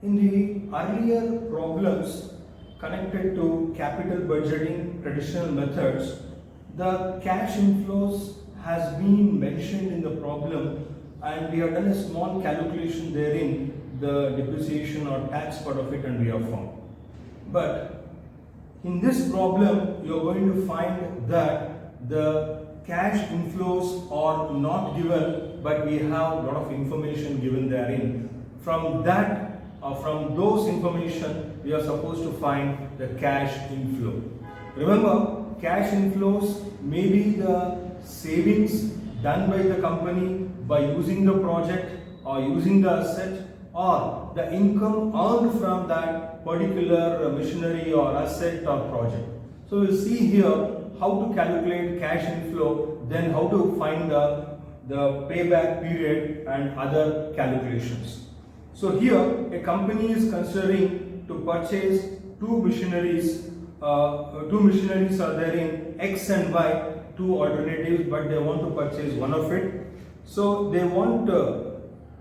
In the earlier problems connected to capital budgeting traditional methods, the cash inflows has been mentioned in the problem and we have done a small calculation therein, the depreciation or tax part of it, and we have found. But in this problem, you are going to find that the cash inflows are not given, but we have a lot of information given therein. From that, from those information, we are supposed to find the cash inflow. Remember, cash inflows may be the savings done by the company by using the project or using the asset, or the income earned from that particular machinery or asset or project. So we'll see here how to calculate cash inflow, then how to find the payback period and other calculations. So here a company is considering to purchase two machineries. Two machineries are there in X and Y, two alternatives, but they want to purchase one of it. So they want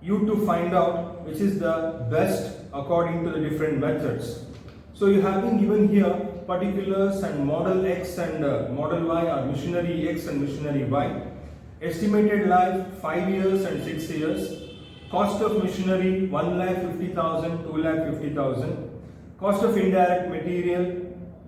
you to find out which is the best according to the different methods. So you have been given here particulars and model X and model Y, or machinery X and machinery Y. Estimated life 5 years and 6 years. Cost of machinery 1,50,000, 2,50,000. Cost of indirect material,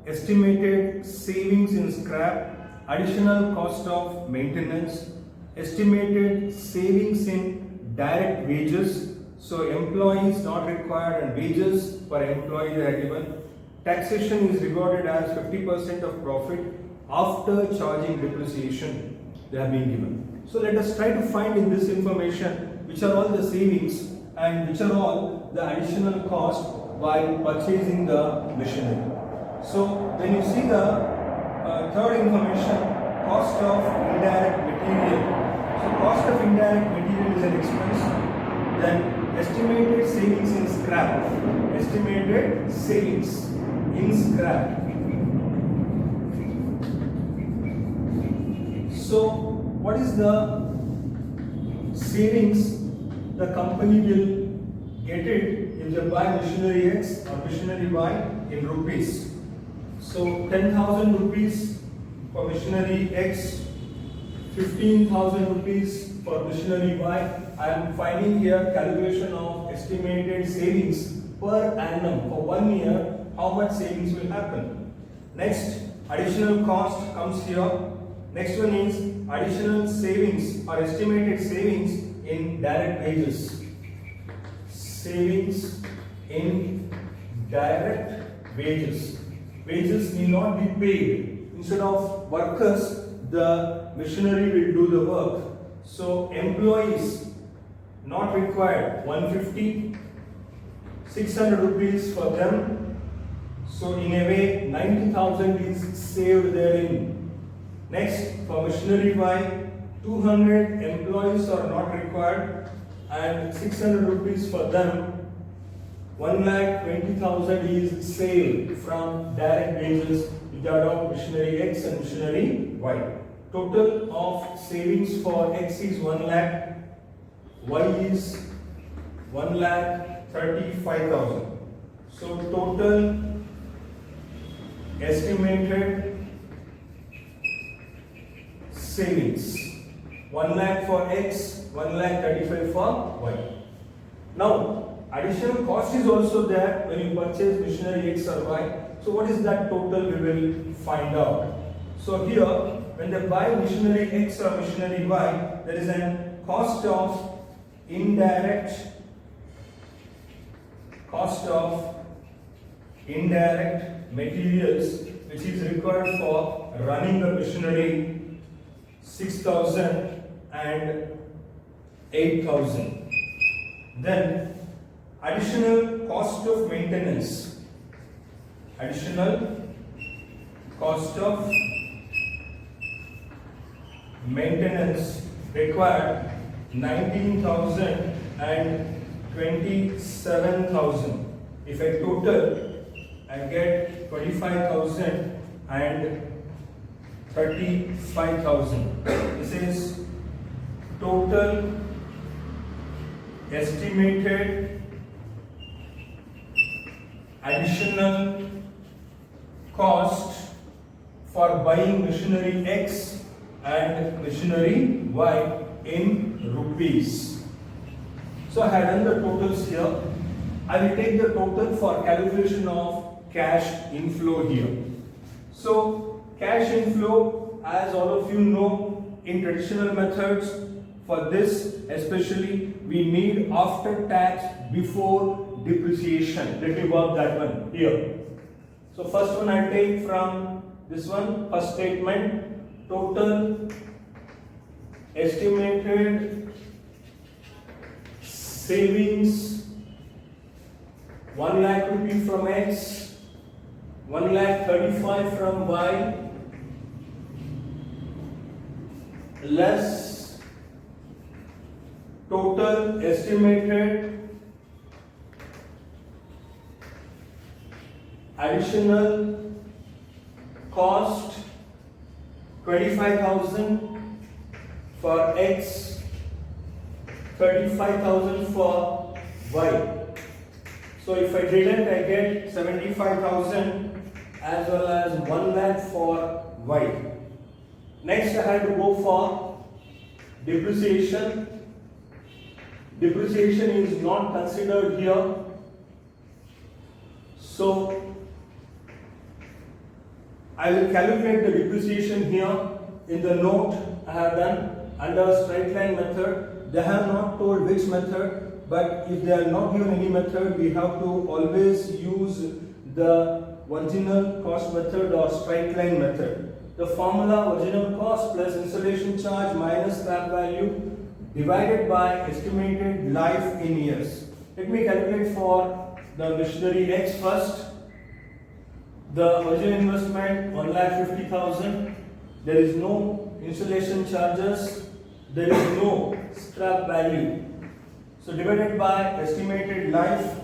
estimated savings in scrap, additional cost of maintenance, estimated savings in direct wages, so employees not required and wages per employee they are given. Taxation is regarded as 50% of profit after charging depreciation they have been given. So let us try to find in this information which are all the savings and which are all the additional cost while purchasing the machinery. So when you see the third information, cost of indirect material. So cost of indirect material is an expense. Then estimated savings in scrap. Estimated savings in scrap. So what is the savings the company will get it if they buy machinery X or machinery Y in rupees? So 10,000 rupees for machinery X, 15,000 rupees for machinery Y. I am finding here calculation of estimated savings per annum for 1 year, how much savings will happen. Next, additional cost comes here. Next one is additional savings or estimated savings in direct wages. Savings in direct wages. Wages need not be paid. Instead of workers, the machinery will do the work. So employees not required, 150, 600 rupees for them. So in a way 90,000 is saved therein. Next, for machinery Y, 200 employees are not required and 600 rupees for them. 1,20,000 is saved from direct wages with that of machinery X and machinery Y. Total of savings for X is 1 lakh, Y is 1,35,000. So total estimated savings 1 lakh for X, 1,35,000 for Y. Now additional cost is also there when you purchase machinery X or Y. So what is that total, we will find out. So here when they buy machinery X or machinery Y, there is a cost of indirect materials which is required for running the machinery, 6,000 and 8,000. Then additional cost of maintenance. Additional cost of maintenance required 19,000 and 27,000. If I total, I get 25,000 and 35,000. This is total estimated additional cost for buying machinery X and machinery Y in rupees. So I have done the totals here. I will take the total for calculation of cash inflow here. So cash inflow, as all of you know, in traditional methods, for this especially we need after tax before depreciation. Let me work that one here. So first one I take from this one, first statement, total estimated savings 1 lakh rupee from X, 1,35,000 from Y, less total estimated additional cost 25,000 for X, 35,000 for Y. So if I deduct, I get 75,000 as well as 1 lakh for Y. Next I have to go for depreciation. Depreciation is not considered here. So I will calculate the depreciation here in the note I have done under straight line method. They have not told which method, but if they are not given any method, we have to always use the original cost method or straight line method. The formula original cost plus installation charge minus scrap value divided by estimated life in years. Let me calculate for the machinery X first. The original investment 1,50,000. There is no installation charges. There is no scrap value. So divided by estimated life,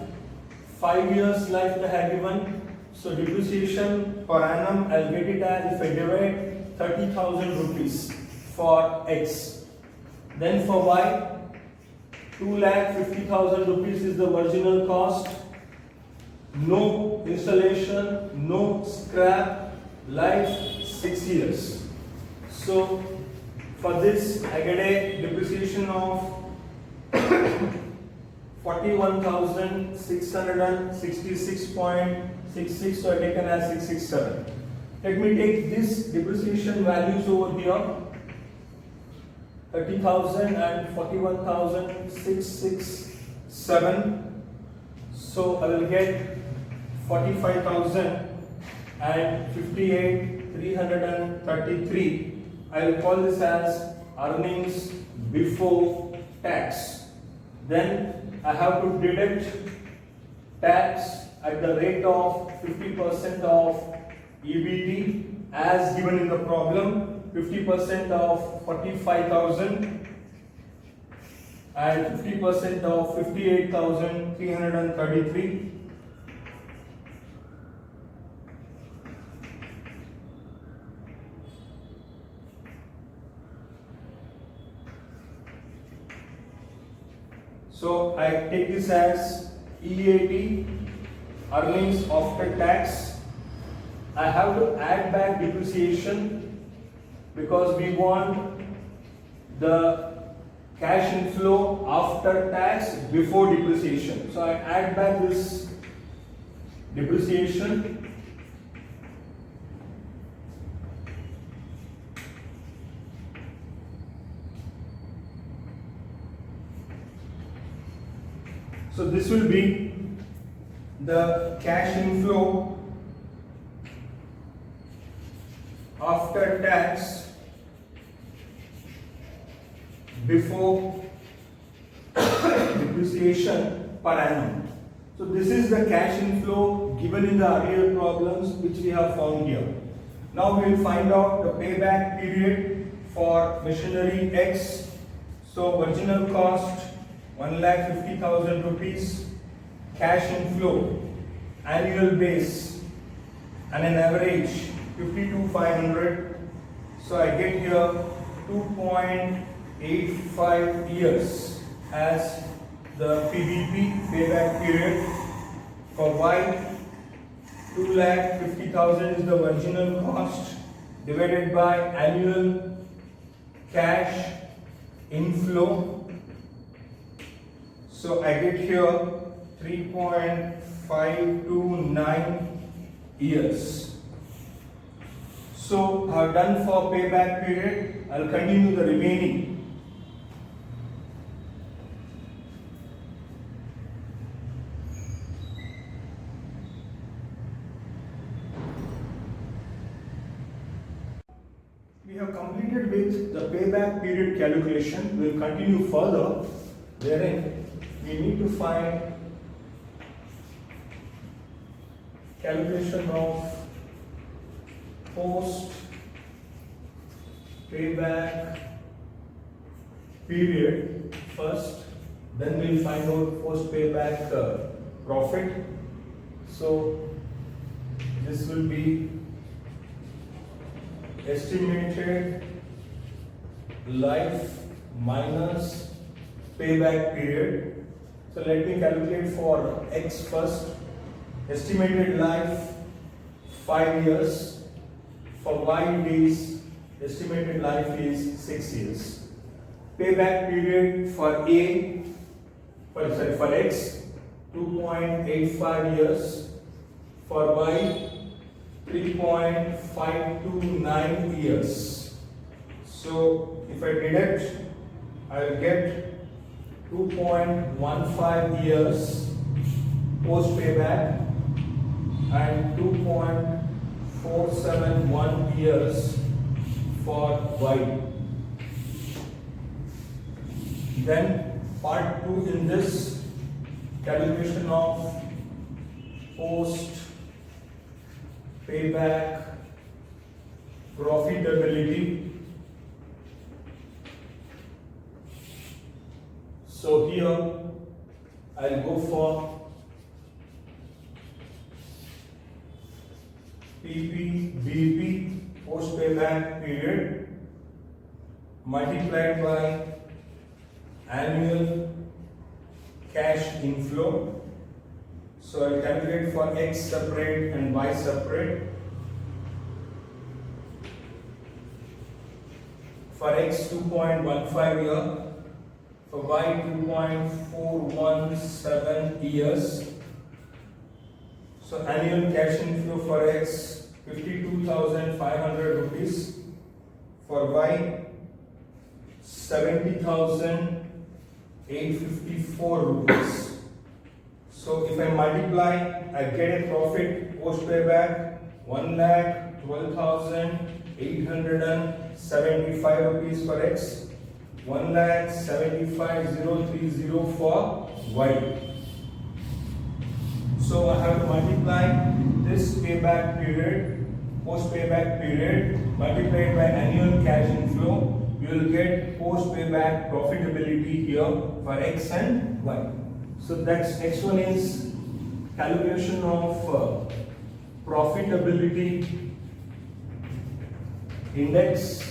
5 years life they have given. So depreciation per annum, I'll get it as if I divide 30,000 rupees for X. Then for Y, 2,50,000 rupees is the original cost. No installation, no scrap, life 6 years. So for this I get a depreciation of 41,666.66, so I taken as 667. Let me take this depreciation values over here, 30,000 and 41,667. So I will get 45,000 and 58,333. I will call this as earnings before tax. Then I have to deduct tax at the rate of 50% of EBT as given in the problem, 50% of 45,000 and 50% of 58,333. So I take this as EAT, earnings after tax. I have to add back depreciation because we want the cash inflow after tax before depreciation. So I add back this depreciation. So this will be the cash inflow after tax before depreciation per annum. So this is the cash inflow given in the earlier problems which we have found here. Now we will find out the payback period for machinery X. So original cost 1,50,000 rupees, cash inflow, annual base, and an average 52,500. So I get here 2.85 years as the PBP, payback period. For Y, 2,50,000 is the original cost divided by annual cash inflow. So I get here 3.529 years. So I have done for payback period. I'll continue the remaining. We have completed with the payback period calculation. We will continue further, wherein we need to find calculation of post payback period first, then we will find out post payback profit. So this will be estimated life minus payback period. So let me calculate for X first. Estimated life 5 years. For Y it is estimated life is 6 years. Payback period for for X 2.85 years. For Y 3.529 years. So if I deduct, I will get 2.15 years post payback and 2.471 years for Y. Then part 2 in this calculation of post payback profitability. So here I'll go for PPBP post payback period multiplied by annual cash inflow. So I'll calculate for X separate and Y separate. For X 2.15 year, for Y 2.417 years. So annual cash inflow for X 52,500 rupees. For Y 70,854 rupees. So if I multiply, I get a profit post payback 1,12,875 rupees for X, 1,75,030 for Y. So I have to multiply this payback period, post payback period multiplied by annual cash inflow. You will get post payback profitability here for X and Y. So that's next one is calculation of profitability index.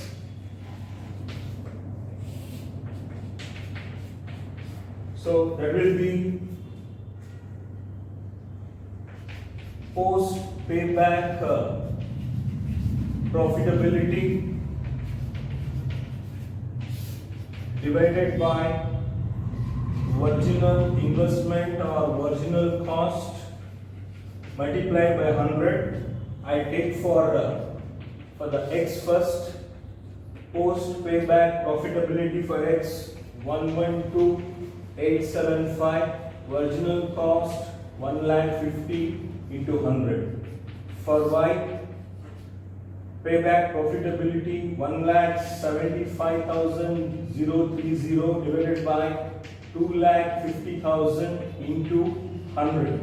So that will be post payback profitability divided by original investment or original cost multiplied by 100. I take for the X first. Post payback profitability for X 112,875. Original cost 1,50,000 into 100. For Y, payback profitability 1,75,030 divided by 2,50,000 into 100.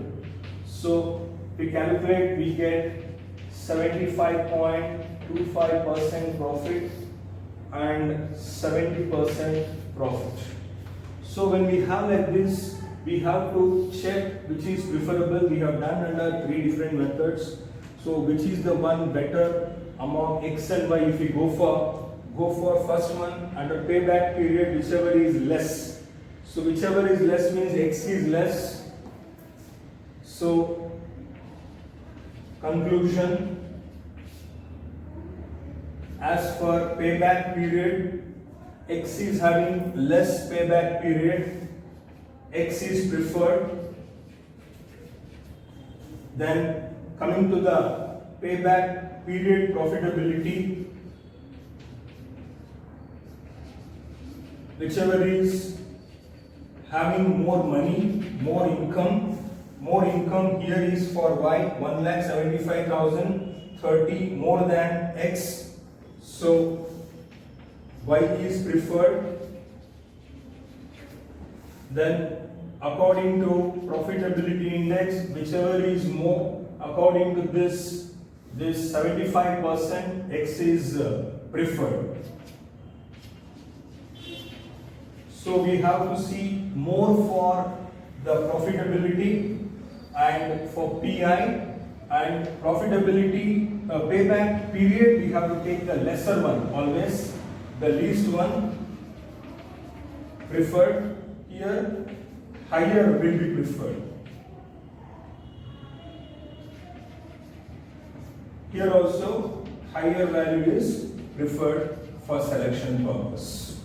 So we calculate, we get 75.25% profit and 70% profit. So when we have like this, we have to check which is preferable. We have done under 3 different methods. So which is the one better among X and Y? If we go for first one under payback period, whichever is less. So whichever is less means X is less. So Conclusion. As for payback period, X is having less payback period, X is preferred. Then coming to the payback period profitability, whichever is having more money, more income here is for Y, 1,75,000, 30 more than X. So Y is preferred. Then according to profitability index, whichever is more, according to this 75%, X is preferred. So we have to see more for the profitability and for PI, and profitability payback period we have to take the lesser one always, the least one preferred. Here higher will be preferred. Here also higher value is preferred for selection purpose.